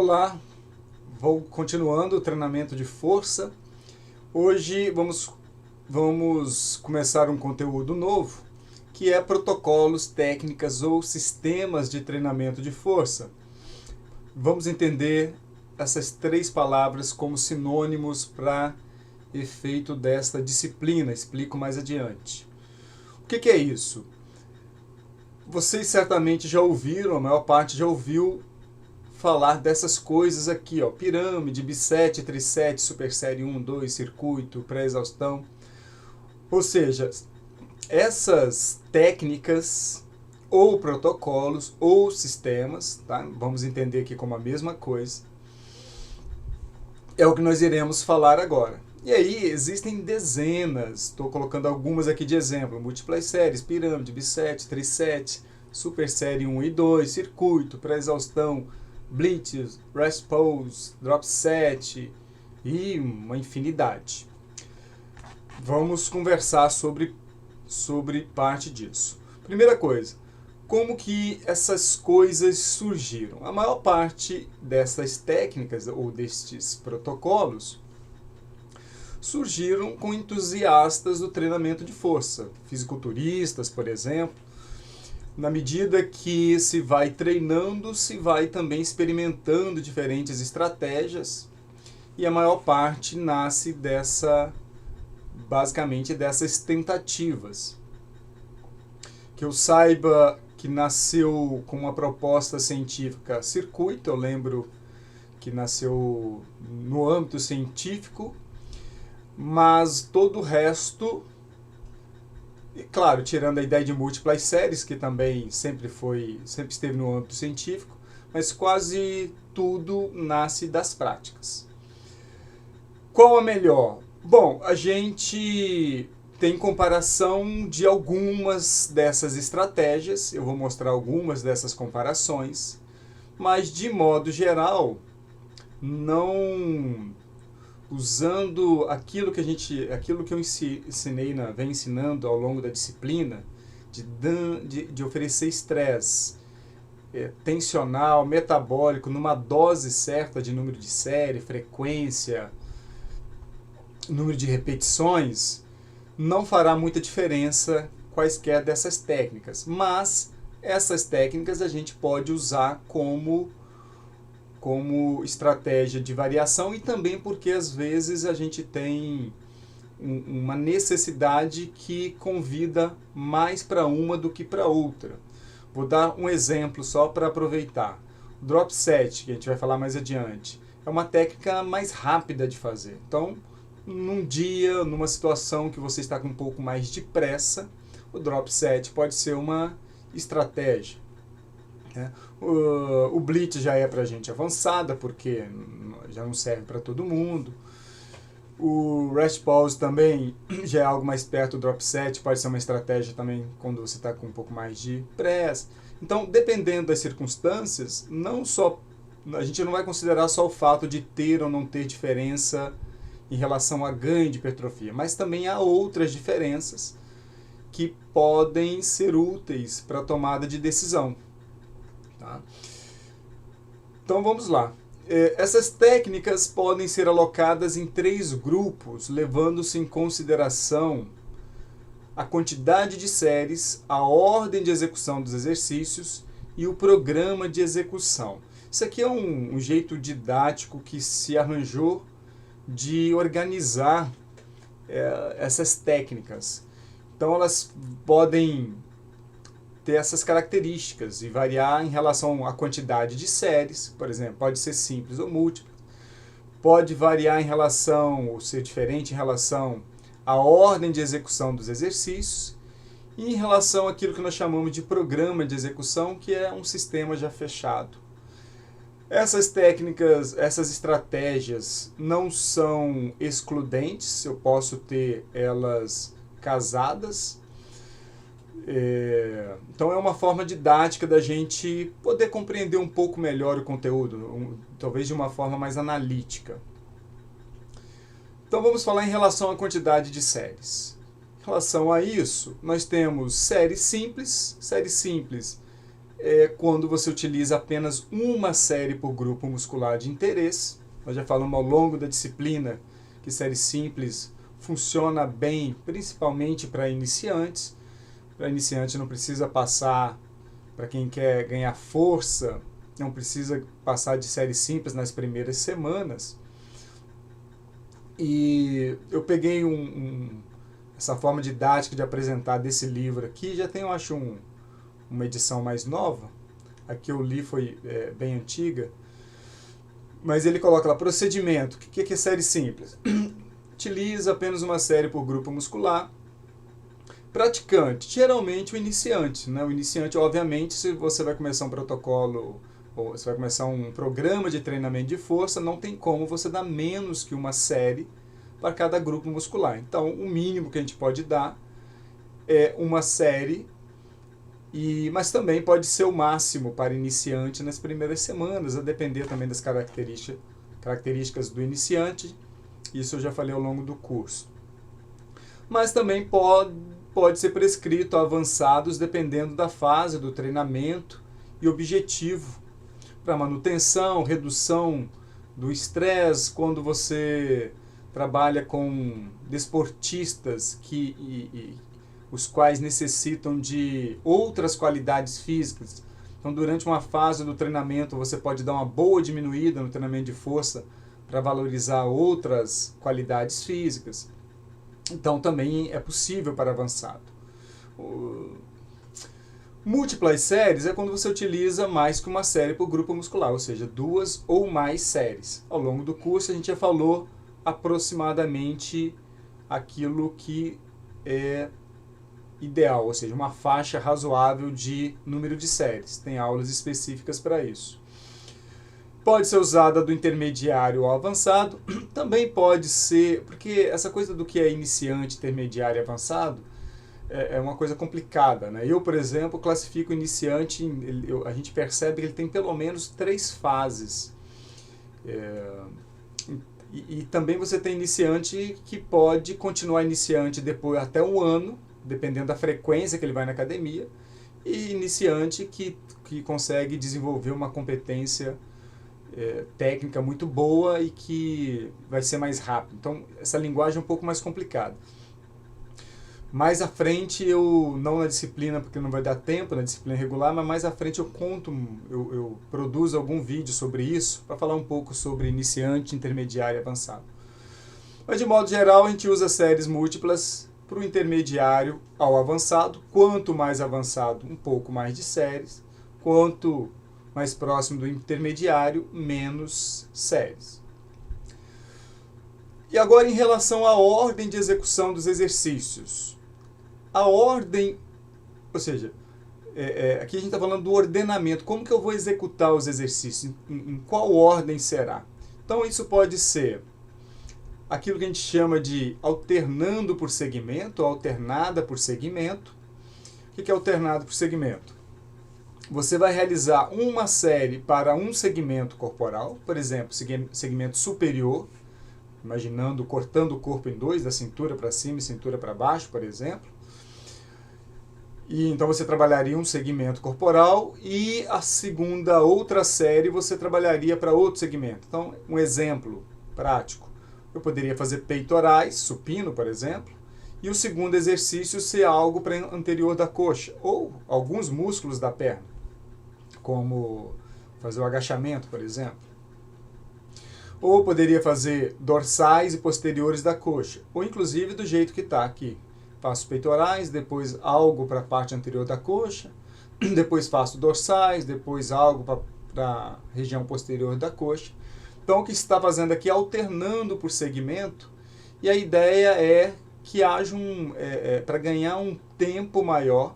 Olá, vou continuando o treinamento de força. Hoje vamos começar um conteúdo novo, que é protocolos, técnicas ou sistemas de treinamento de força. Vamos entender essas três palavras como sinônimos para efeito desta disciplina. Explico mais adiante. O que é isso? Vocês certamente já ouviram, a maior parte já ouviu falar dessas coisas aqui, ó, pirâmide, bisete, trisete, supersérie 1, 2, circuito, pré-exaustão. Ou seja, essas técnicas ou protocolos ou sistemas, tá? Vamos entender aqui como a mesma coisa, é o que nós iremos falar agora. E aí existem dezenas, estou colocando algumas aqui de exemplo, múltiplas séries, pirâmide, bisete, trisete, supersérie 1 e 2, circuito, pré-exaustão, blitz, rest pose, drop set e uma infinidade. Vamos conversar sobre parte disso. Primeira coisa, como que essas coisas surgiram? A maior parte dessas técnicas ou destes protocolos surgiram com entusiastas do treinamento de força, fisiculturistas, por exemplo. Na medida que se vai treinando, se vai também experimentando diferentes estratégias, e a maior parte nasce basicamente dessas tentativas. Que eu saiba que nasceu com uma proposta científica circuito, eu lembro que nasceu no âmbito científico, mas todo o resto, e claro, tirando a ideia de múltiplas séries, que também sempre esteve no âmbito científico, mas quase tudo nasce das práticas. Qual a melhor? Bom, a gente tem comparação de algumas dessas estratégias, eu vou mostrar algumas dessas comparações, mas de modo geral, não usando aquilo que eu venho ensinando ao longo da disciplina, de oferecer estresse tensional, metabólico, numa dose certa de número de série, frequência, número de repetições, não fará muita diferença quaisquer dessas técnicas. Mas essas técnicas a gente pode usar como estratégia de variação e também porque às vezes a gente tem uma necessidade que convida mais para uma do que para outra. Vou dar um exemplo só para aproveitar. O drop set, que a gente vai falar mais adiante, é uma técnica mais rápida de fazer. Então, num dia, numa situação que você está com um pouco mais de pressa, o drop set pode ser uma estratégia. O blitz já é para gente avançada, porque já não serve para todo mundo. O rest pause também já é algo mais perto do drop set, pode ser uma estratégia também quando você está com um pouco mais de pressa. Então, dependendo das circunstâncias, a gente não vai considerar só o fato de ter ou não ter diferença em relação a ganho de hipertrofia, mas também há outras diferenças que podem ser úteis para a tomada de decisão. Tá? Então vamos lá. Essas técnicas podem ser alocadas em 3 grupos, levando-se em consideração a quantidade de séries, a ordem de execução dos exercícios e o programa de execução. Isso aqui é um jeito didático que se arranjou de organizar essas técnicas. Então elas podem ter essas características e variar em relação à quantidade de séries, por exemplo, pode ser simples ou múltipla, pode variar ou ser diferente em relação à ordem de execução dos exercícios e em relação àquilo que nós chamamos de programa de execução, que é um sistema já fechado. Essas técnicas, essas estratégias não são excludentes, eu posso ter elas casadas. Então é uma forma didática da gente poder compreender um pouco melhor o conteúdo, talvez de uma forma mais analítica. Então vamos falar em relação à quantidade de séries. Em relação a isso, nós temos série simples. Série simples é quando você utiliza apenas uma série por grupo muscular de interesse. Nós já falamos ao longo da disciplina que série simples funciona bem, principalmente para iniciantes. Para iniciante não precisa passar, para quem quer ganhar força, não precisa passar de série simples nas primeiras semanas. E eu peguei essa forma didática de apresentar desse livro aqui, já tem, eu acho, uma edição mais nova. A que eu li foi bem antiga. Mas ele coloca lá, procedimento. O que é série simples? Utiliza apenas uma série por grupo muscular. Praticante, geralmente o iniciante. Né? O iniciante, obviamente, se você vai começar um protocolo, ou você vai começar um programa de treinamento de força, não tem como você dar menos que uma série para cada grupo muscular. Então, o mínimo que a gente pode dar é uma série, mas também pode ser o máximo para iniciante nas primeiras semanas, a depender também das características do iniciante. Isso eu já falei ao longo do curso. Mas também pode ser prescrito a avançados dependendo da fase do treinamento e objetivo para manutenção, redução do estresse, quando você trabalha com desportistas os quais necessitam de outras qualidades físicas. Então, durante uma fase do treinamento, você pode dar uma boa diminuída no treinamento de força para valorizar outras qualidades físicas. Então, também é possível para avançado. Múltiplas séries é quando você utiliza mais que uma série por grupo muscular, ou seja, 2 ou mais séries. Ao longo do curso, a gente já falou aproximadamente aquilo que é ideal, ou seja, uma faixa razoável de número de séries. Tem aulas específicas para isso. Pode ser usada do intermediário ao avançado, também pode ser, porque essa coisa do que é iniciante, intermediário e avançado é uma coisa complicada, né? Eu, por exemplo, classifico o iniciante, a gente percebe que ele tem pelo menos 3 fases. E também você tem iniciante que pode continuar iniciante depois até 1 ano, dependendo da frequência que ele vai na academia, e iniciante que consegue desenvolver uma competência técnica muito boa e que vai ser mais rápido. Então, essa linguagem é um pouco mais complicada. Mais à frente, não na disciplina, porque não vai dar tempo na disciplina regular, mas mais à frente eu produzo algum vídeo sobre isso, para falar um pouco sobre iniciante, intermediário e avançado. Mas, de modo geral, a gente usa séries múltiplas para o intermediário ao avançado. Quanto mais avançado, um pouco mais de séries. Quanto mais próximo do intermediário, menos séries. E agora, em relação à ordem de execução dos exercícios. A ordem, ou seja, aqui a gente está falando do ordenamento. Como que eu vou executar os exercícios? Em qual ordem será? Então, isso pode ser aquilo que a gente chama de alternando por segmento, ou alternada por segmento. O que é alternado por segmento? Você vai realizar uma série para um segmento corporal, por exemplo, segmento superior, imaginando, cortando o corpo em 2, da cintura para cima e cintura para baixo, por exemplo. E então você trabalharia um segmento corporal e a outra série você trabalharia para outro segmento. Então, um exemplo prático. Eu poderia fazer peitorais, supino, por exemplo, e o segundo exercício ser algo para anterior da coxa, ou alguns músculos da perna, como fazer o agachamento, por exemplo. Ou poderia fazer dorsais e posteriores da coxa, ou inclusive do jeito que está aqui. Faço peitorais, depois algo para a parte anterior da coxa, depois faço dorsais, depois algo para a região posterior da coxa. Então, o que se está fazendo aqui é alternando por segmento, e a ideia é que haja para ganhar um tempo maior,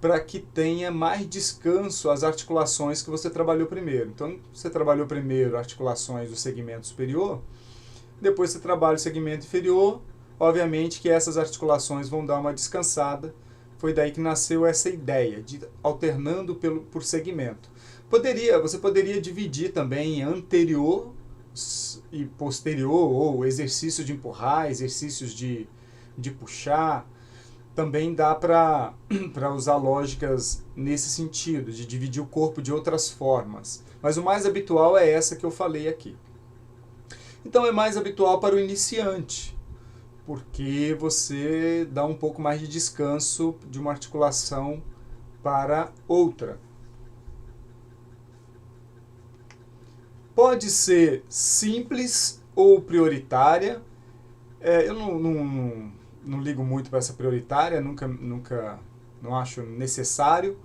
para que tenha mais descanso as articulações que você trabalhou primeiro. Então, você trabalhou primeiro articulações do segmento superior, depois você trabalha o segmento inferior. Obviamente que essas articulações vão dar uma descansada. Foi daí que nasceu essa ideia de alternando por segmento. Você poderia dividir também em anterior e posterior, ou exercícios de empurrar, exercícios de puxar. também dá para usar lógicas nesse sentido, de dividir o corpo de outras formas. Mas o mais habitual é essa que eu falei aqui. Então é mais habitual para o iniciante, porque você dá um pouco mais de descanso de uma articulação para outra. Pode ser simples ou prioritária. Eu não ligo muito para essa prioritária, nunca não acho necessário.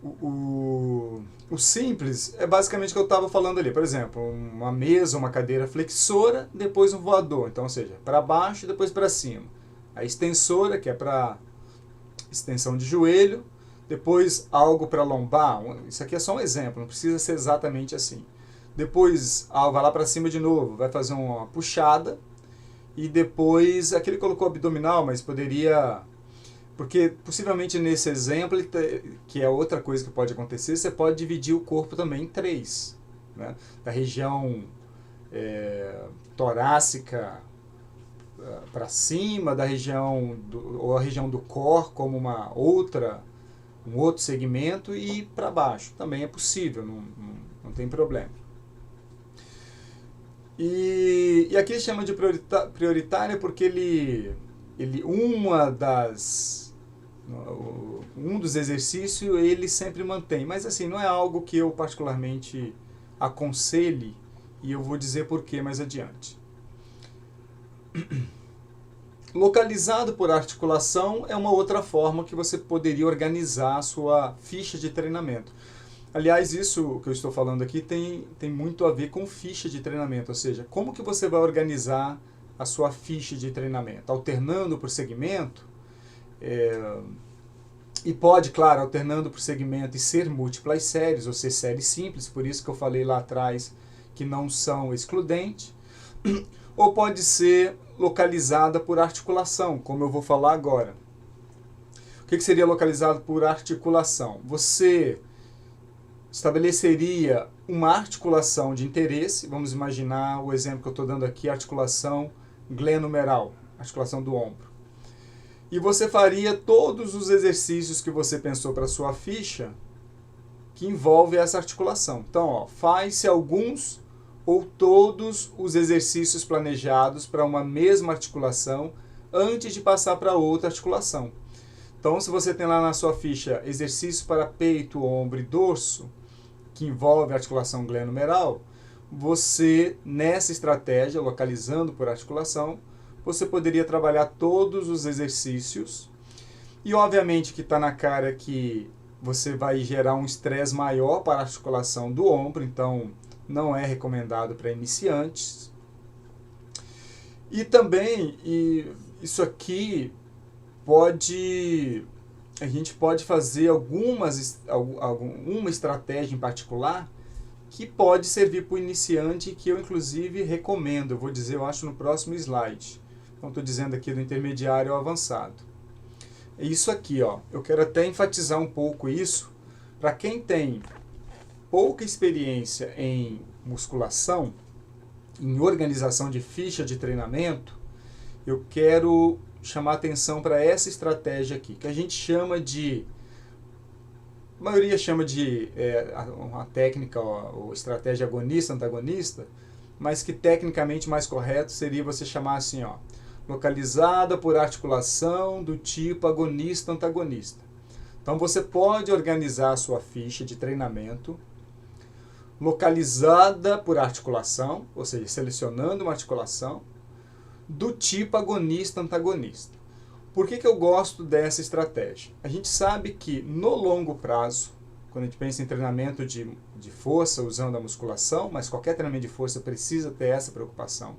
O simples é basicamente o que eu estava falando ali. Por exemplo, uma mesa, uma cadeira flexora, depois um voador. Então, ou seja, para baixo e depois para cima. A extensora, que é para extensão de joelho, depois algo para lombar. Isso aqui é só um exemplo, não precisa ser exatamente assim. Depois vai lá para cima de novo, vai fazer uma puxada. E depois, aqui ele colocou abdominal, mas poderia... Porque possivelmente nesse exemplo, que é outra coisa que pode acontecer, você pode dividir o corpo também em 3. Né? Da região torácica para cima, da região ou a região do core como um outro segmento, e para baixo. Também é possível, não tem problema. E aqui ele chama de prioritária porque um dos exercícios ele sempre mantém, mas assim, não é algo que eu particularmente aconselhe, e eu vou dizer por quê mais adiante. Localizado por articulação é uma outra forma que você poderia organizar a sua ficha de treinamento. Aliás, isso que eu estou falando aqui tem muito a ver com ficha de treinamento, ou seja, como que você vai organizar a sua ficha de treinamento? Alternando por segmento, e pode, claro, alternando por segmento e ser múltiplas séries, ou ser séries simples, por isso que eu falei lá atrás que não são excludentes, ou pode ser localizada por articulação, como eu vou falar agora. O que seria localizado por articulação? Você estabeleceria uma articulação de interesse, vamos imaginar o exemplo que eu estou dando aqui, articulação glenohumeral, articulação do ombro. E você faria todos os exercícios que você pensou para a sua ficha que envolve essa articulação. Então, faz-se alguns ou todos os exercícios planejados para uma mesma articulação antes de passar para outra articulação. Então, se você tem lá na sua ficha exercício para peito, ombro e dorso, que envolve a articulação glenohumeral, você, nessa estratégia, localizando por articulação, você poderia trabalhar todos os exercícios. E, obviamente, que está na cara que você vai gerar um estresse maior para a articulação do ombro, então não é recomendado para iniciantes. E também, isso aqui a gente pode fazer uma estratégia em particular que pode servir para o iniciante, que eu inclusive recomendo. Eu vou dizer, eu acho, no próximo slide. Então estou dizendo aqui do intermediário ao avançado. É isso aqui, eu quero até enfatizar um pouco isso. Para quem tem pouca experiência em musculação, em organização de ficha de treinamento, eu quero chamar atenção para essa estratégia aqui, que a gente chama de... A maioria chama de uma técnica ou estratégia agonista-antagonista, mas que tecnicamente mais correto seria você chamar assim, localizada por articulação do tipo agonista-antagonista. Então você pode organizar a sua ficha de treinamento localizada por articulação, ou seja, selecionando uma articulação do tipo agonista-antagonista. Por que eu gosto dessa estratégia? A gente sabe que no longo prazo, quando a gente pensa em treinamento de força usando a musculação, mas qualquer treinamento de força precisa ter essa preocupação.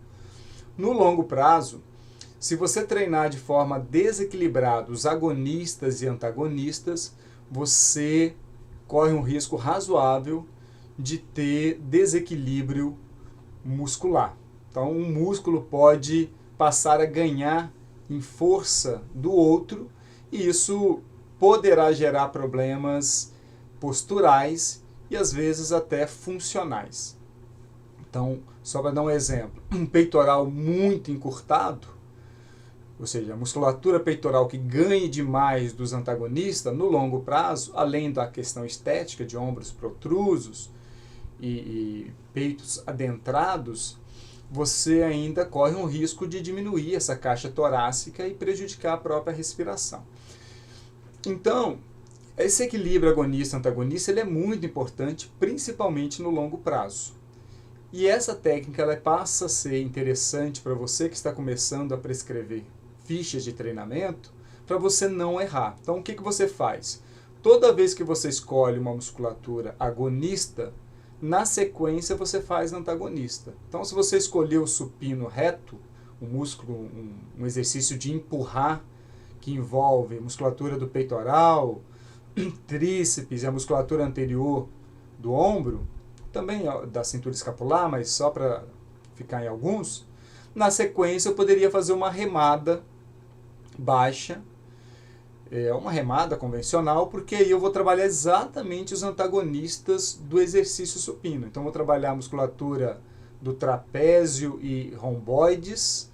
No longo prazo, se você treinar de forma desequilibrada os agonistas e antagonistas, você corre um risco razoável de ter desequilíbrio muscular. Então, um músculo pode passar a ganhar em força do outro, e isso poderá gerar problemas posturais e às vezes até funcionais. Então, só para dar um exemplo, um peitoral muito encurtado, ou seja, a musculatura peitoral que ganhe demais dos antagonistas no longo prazo, além da questão estética de ombros protrusos e peitos adentrados, você ainda corre um risco de diminuir essa caixa torácica e prejudicar a própria respiração. Então, esse equilíbrio agonista-antagonista ele é muito importante, principalmente no longo prazo. E essa técnica ela passa a ser interessante para você que está começando a prescrever fichas de treinamento, para você não errar. Então, o que você faz? Toda vez que você escolhe uma musculatura agonista, na sequência você faz antagonista. Então, se você escolher o supino reto, um músculo, um exercício de empurrar, que envolve musculatura do peitoral, tríceps e a musculatura anterior do ombro, também da cintura escapular, mas só para ficar em alguns, na sequência eu poderia fazer uma remada baixa, uma remada convencional, porque aí eu vou trabalhar exatamente os antagonistas do exercício supino. Então, eu vou trabalhar a musculatura do trapézio e romboides,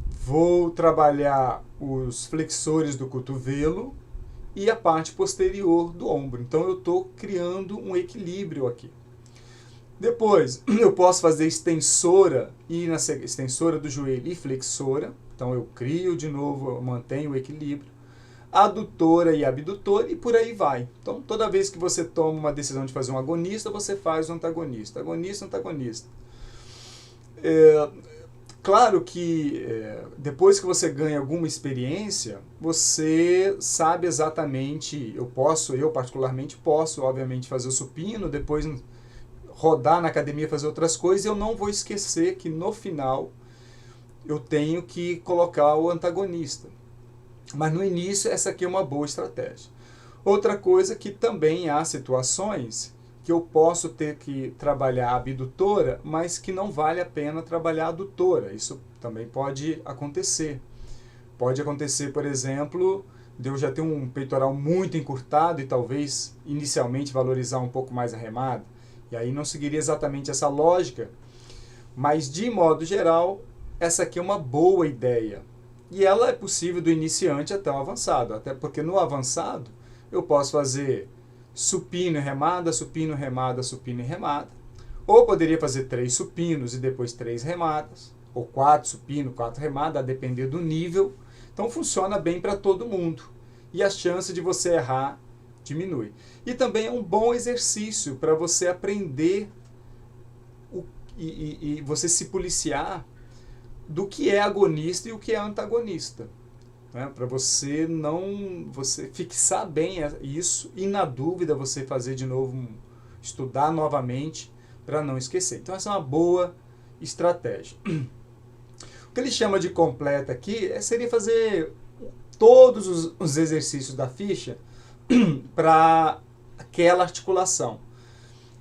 vou trabalhar os flexores do cotovelo e a parte posterior do ombro. Então, eu estou criando um equilíbrio aqui. Depois, eu posso fazer extensora, e na extensora do joelho e flexora. Então, eu crio de novo, eu mantenho o equilíbrio. Adutora e abdutora, e por aí vai. Então, toda vez que você toma uma decisão de fazer um agonista, você faz um antagonista. Agonista, antagonista. Claro que depois que você ganha alguma experiência, você sabe exatamente, eu particularmente posso, obviamente, fazer o supino, depois rodar na academia, fazer outras coisas, e eu não vou esquecer que no final eu tenho que colocar o antagonista. Mas no início essa aqui é uma boa estratégia. Outra coisa que também há situações que eu posso ter que trabalhar a abdutora, mas que não vale a pena trabalhar a adutora. Isso também pode acontecer. Pode acontecer, por exemplo, de eu já ter um peitoral muito encurtado e talvez inicialmente valorizar um pouco mais a remada. E aí não seguiria exatamente essa lógica, mas de modo geral, essa aqui é uma boa ideia. E ela é possível do iniciante até o avançado, até porque no avançado eu posso fazer supino e remada, supino, remada, supino e remada. Ou poderia fazer 3 supinos e depois 3 remadas, ou 4 supino, 4 remada, a depender do nível. Então funciona bem para todo mundo. E a chance de você errar diminui. E também é um bom exercício para você aprender e você se policiar do que é agonista e o que é antagonista, né? Para você fixar bem isso e na dúvida você fazer de novo, estudar novamente para não esquecer. Então essa é uma boa estratégia. O que ele chama de completa aqui seria fazer todos os exercícios da ficha para aquela articulação.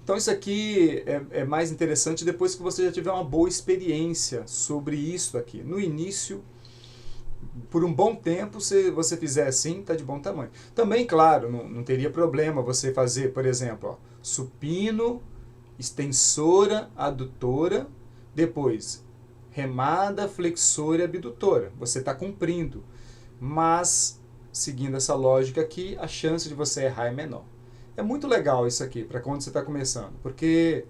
Então isso aqui é mais interessante depois que você já tiver uma boa experiência sobre isso aqui. No início, por um bom tempo, se você fizer assim, está de bom tamanho. Também, claro, não teria problema você fazer, por exemplo, supino, extensora, adutora, depois remada, flexora e abdutora. Você está cumprindo. Mas, seguindo essa lógica aqui, a chance de você errar é menor. É muito legal isso aqui, para quando você está começando, porque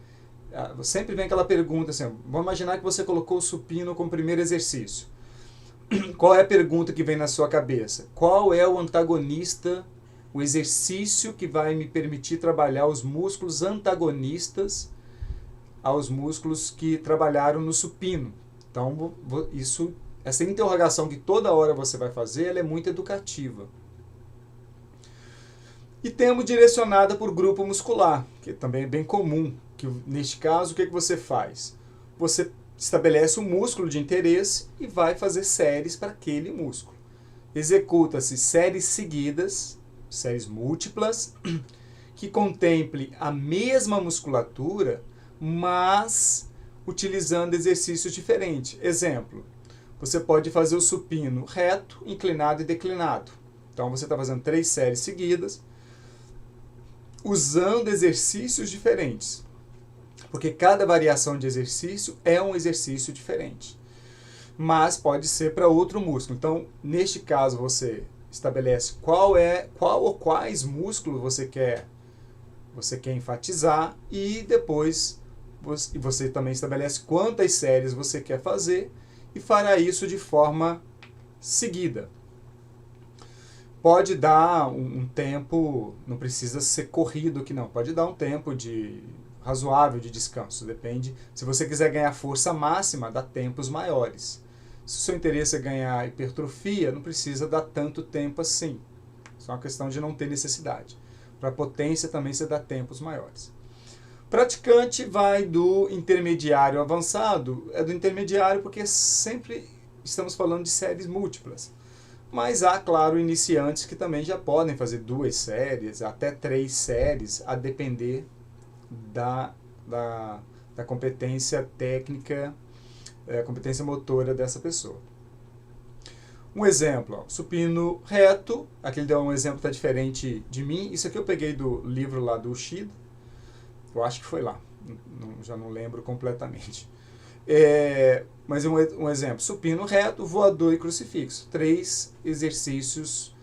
sempre vem aquela pergunta assim, vamos imaginar que você colocou o supino como primeiro exercício. Qual é a pergunta que vem na sua cabeça? Qual é o antagonista, o exercício que vai me permitir trabalhar os músculos antagonistas aos músculos que trabalharam no supino? Então, essa interrogação que toda hora você vai fazer, ela é muito educativa. E temos direcionada por grupo muscular, que também é bem comum. Que, neste caso, o que você faz? Você estabelece um músculo de interesse e vai fazer séries para aquele músculo. Executa-se séries seguidas, séries múltiplas, que contemple a mesma musculatura, mas utilizando exercícios diferentes. Exemplo, você pode fazer o supino reto, inclinado e declinado. Então, você está fazendo 3 séries seguidas, usando exercícios diferentes, porque cada variação de exercício é um exercício diferente. mas pode ser para outro músculo. Então, neste caso, você estabelece qual ou quais músculos você quer enfatizar, e depois você também estabelece quantas séries você quer fazer e fará isso de forma seguida. Pode dar um tempo, não precisa ser corrido que não, pode dar um tempo razoável de descanso, depende. Se você quiser ganhar força máxima, dá tempos maiores. Se o seu interesse é ganhar hipertrofia, não precisa dar tanto tempo assim. Isso é uma questão de não ter necessidade. Para potência também você dá tempos maiores. Praticante vai do intermediário ao avançado. É do intermediário porque sempre estamos falando de séries múltiplas. Mas há, claro, iniciantes que também já podem fazer 2 séries, até 3 séries, a depender da competência técnica, competência motora dessa pessoa. Um exemplo, ó, supino reto, aqui ele deu um exemplo que está diferente de mim. Isso aqui eu peguei do livro lá do Ushida, eu acho que foi lá, já não lembro completamente. Mas um exemplo, supino reto, voador e crucifixo. 3 exercícios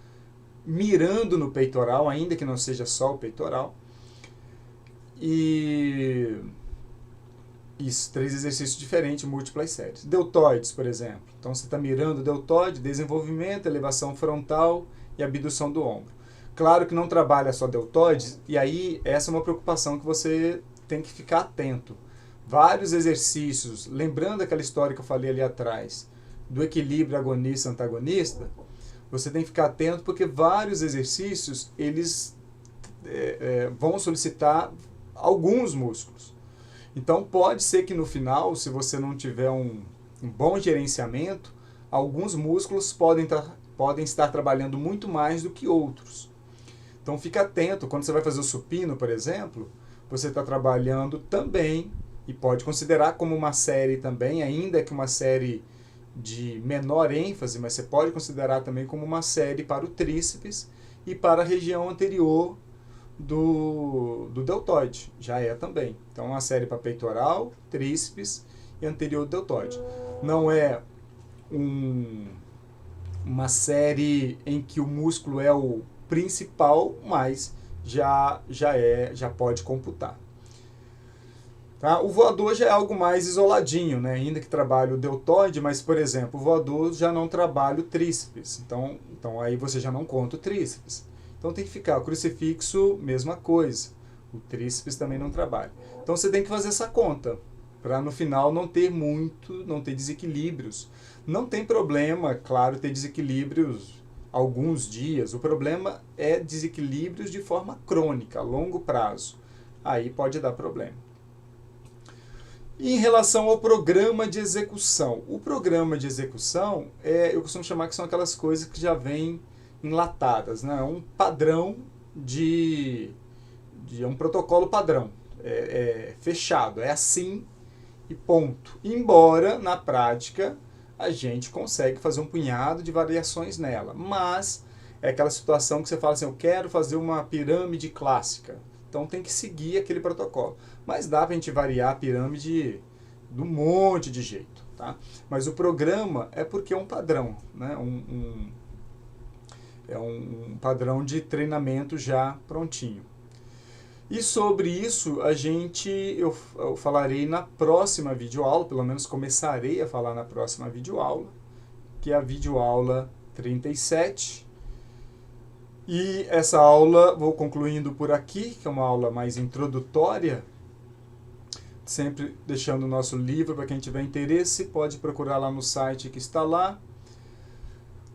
mirando no peitoral, ainda que não seja só o peitoral. E isso, 3 exercícios diferentes, múltiplas séries. Deltoides, por exemplo. Então você está mirando o deltoide, desenvolvimento, elevação frontal e abdução do ombro. Claro que não trabalha só deltoides, e aí essa é uma preocupação que você tem que ficar atento. Vários exercícios, lembrando aquela história que eu falei ali atrás, do equilíbrio agonista-antagonista, você tem que ficar atento porque vários exercícios, eles vão solicitar alguns músculos. Então pode ser que no final, se você não tiver um bom gerenciamento, alguns músculos podem estar trabalhando muito mais do que outros. Então fica atento, quando você vai fazer o supino, por exemplo, você está trabalhando também, e pode considerar como uma série também, ainda que uma série de menor ênfase, mas você pode considerar também como uma série para o tríceps e para a região anterior do deltoide, já é também. Então uma série para peitoral, tríceps e anterior do deltoide. Não é uma série em que o músculo é o principal, mas já pode computar. Tá? O voador já é algo mais isoladinho, né? Ainda que trabalhe o deltoide, mas, por exemplo, o voador já não trabalha o tríceps. Então aí você já não conta o tríceps. Então tem que ficar. O crucifixo, mesma coisa. O tríceps também não trabalha. Então você tem que fazer essa conta, para no final não ter desequilíbrios. Não tem problema, claro, ter desequilíbrios alguns dias. O problema é desequilíbrios de forma crônica, a longo prazo. Aí pode dar problema. E em relação ao programa de execução. O programa de execução, eu costumo chamar que são aquelas coisas que já vêm enlatadas, né? Um padrão um protocolo padrão, fechado, é assim e ponto. Embora, na prática, a gente consegue fazer um punhado de variações nela, mas é aquela situação que você fala assim, eu quero fazer uma pirâmide clássica, então tem que seguir aquele protocolo. Mas dá para a gente variar a pirâmide de um monte de jeito, tá? Mas o programa é porque é um padrão, né? É um padrão de treinamento já prontinho. E sobre isso eu falarei na próxima videoaula, pelo menos começarei a falar na próxima videoaula, que é a videoaula 37. E essa aula vou concluindo por aqui, que é uma aula mais introdutória, sempre deixando o nosso livro para quem tiver interesse, pode procurar lá no site que está lá.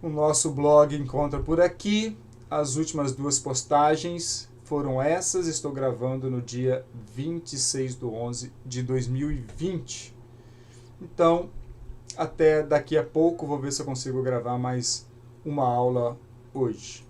O nosso blog encontra por aqui. As últimas 2 postagens foram essas, estou gravando no dia 26/11 de 2020. Então, até daqui a pouco, vou ver se eu consigo gravar mais uma aula hoje.